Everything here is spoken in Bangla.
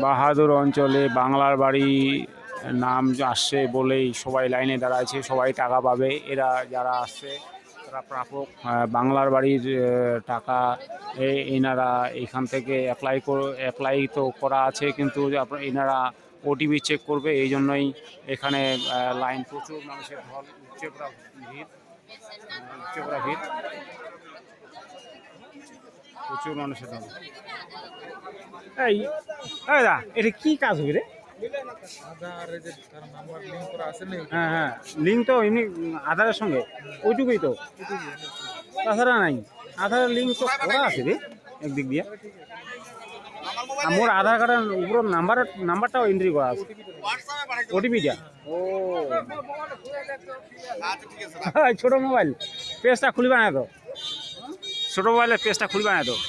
বাহাদুর অঞ্চলে বাংলার বাড়ি নাম আসছে বলেই সবাই লাইনে দাঁড়াচ্ছে, সবাই টাকা পাবে। এরা যারা আসছে তারা প্রাপক বাংলার বাড়ির টাকা এনারা এখান থেকে অ্যাপ্লাই তো করা আছে, কিন্তু এনারা ওটিপি চেক করবে, এই জন্যই এখানে লাইন, প্রচুর মানুষের ঢল, ভিড় প্রচুর মানুষের ঢল। এই দা, এটা কি কাজ হবে রে? হ্যাঁ হ্যাঁ, লিঙ্ক তো এমনি আধারের সঙ্গে ওইটুকুই তো, তাছাড়া নাই। আধারের লিঙ্ক তো করা আছে রে একদিক দিয়ে। মোর আধার কার্ডের উপর নাম্বারটাও এন্ট্রি করা আছে, ওটিপিটা। ও ছোট মোবাইল পেজটা খুলবে না তো, ছোট মোবাইলের পেজটা খুলবে না তো।